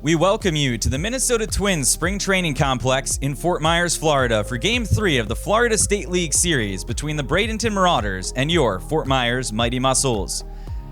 We welcome you to the Minnesota Twins Spring Training Complex in Fort Myers, Florida for Game 3 of the Florida State League Series between the Bradenton Marauders and your Fort Myers Mighty Mussels.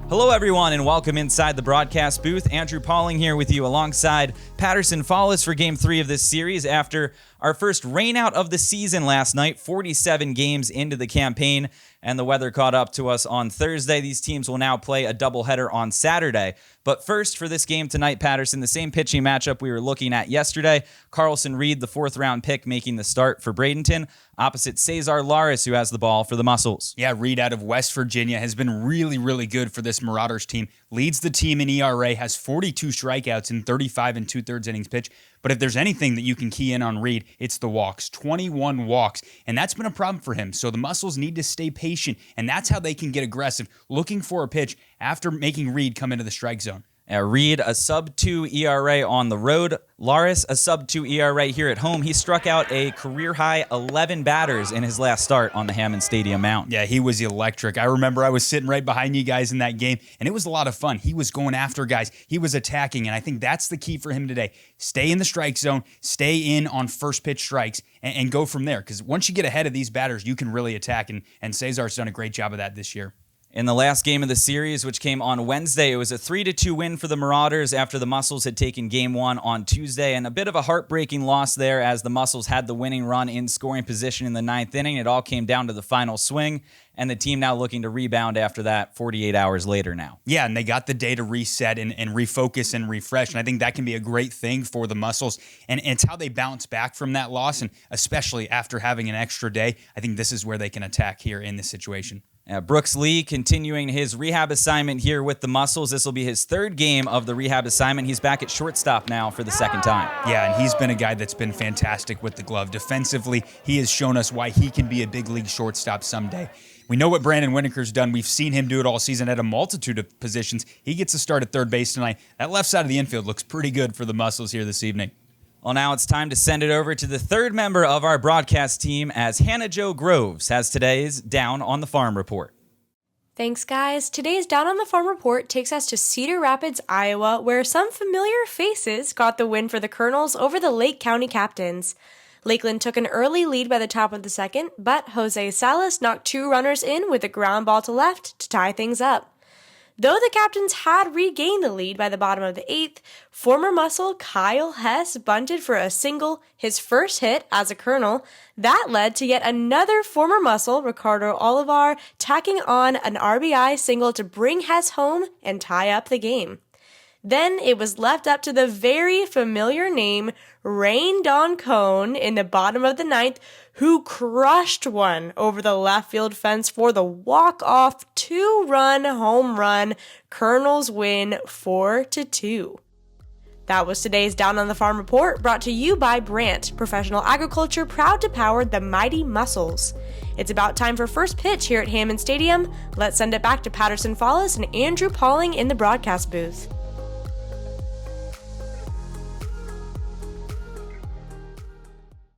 Hello everyone and welcome inside the broadcast booth. Andrew Pauling here with you alongside Patterson Follis for Game 3 of this series after our first rainout of the season last night, 47 games into the campaign, and the weather caught up to us on Thursday. These teams will now play a doubleheader on Saturday. But first, for this game tonight, Patterson, the same pitching matchup we were looking at yesterday. Carlson Reed, the fourth-round pick, making the start for Bradenton, opposite Cesar Laris, who has the ball for the Mussels. Yeah, Reed out of West Virginia has been really good for this Marauders team. Leads the team in ERA, has 42 strikeouts in 35 and two-thirds innings pitched. But if there's anything that you can key in on Reed, it's the walks. 21 walks, and that's been a problem for him. So the Mussels need to stay patient, and that's how they can get aggressive, looking for a pitch after making Reed come into the strike zone. Reed, a sub-2 ERA on the road. Laris, a sub-2 ERA here at home. He struck out a career-high 11 batters in his last start on the Hammond Stadium mound. Yeah, he was electric. I remember I was sitting right behind you guys in that game, and it was a lot of fun. He was going after guys. He was attacking, and I think that's the key for him today. Stay in the strike zone, stay in on first pitch strikes, and go from there. Because once you get ahead of these batters, you can really attack, and Cesar's done a great job of that this year. In the last game of the series, which came on Wednesday, it was a 3-2 win for the Marauders after the Mussels had taken Game 1 on Tuesday, and a bit of a heartbreaking loss there as the Mussels had the winning run in scoring position in the ninth inning. It all came down to the final swing, and the team now looking to rebound after that 48 hours later now. Yeah, and they got the day to reset and refocus and refresh, and I think that can be a great thing for the Mussels, and it's how they bounce back from that loss, and especially after having an extra day, I think this is where they can attack here in this situation. Brooks Lee continuing his rehab assignment here with the Mussels. This will be his third game of the rehab assignment. He's back at shortstop now for the second time. Yeah, and he's been a guy that's been fantastic with the glove. Defensively, he has shown us why he can be a big league shortstop someday. We know what Brandon Whitaker's done. We've seen him do it all season at a multitude of positions. He gets a start at third base tonight. That left side of the infield looks pretty good for the Mussels here this evening. Well, now it's time to send it over to the third member of our broadcast team as Hannah Jo Groves has today's Down on the Farm report. Thanks, guys. Today's Down on the Farm report takes us to Cedar Rapids, Iowa, where some familiar faces got the win for the Colonels over the Lake County Captains. Lakeland took an early lead by the top of the second, but Jose Salas knocked two runners in with a ground ball to left to tie things up. Though the Captains had regained the lead by the bottom of the eighth, former Mussel Kyle Hess bunted for a single, his first hit as a Colonel. That led to yet another former Mussel, Ricardo Olivar, tacking on an RBI single to bring Hess home and tie up the game. Then it was left up to the very familiar name, Rain Don Cone, in the bottom of the ninth, who crushed one over the left field fence for the walk-off two-run home run. Colonels win 4-2. That was today's Down on the Farm report, brought to you by Brandt, professional agriculture proud to power the mighty Mussels. It's about time for first pitch here at Hammond Stadium. Let's send it back to Patterson Follis and Andrew Pauling in the broadcast booth.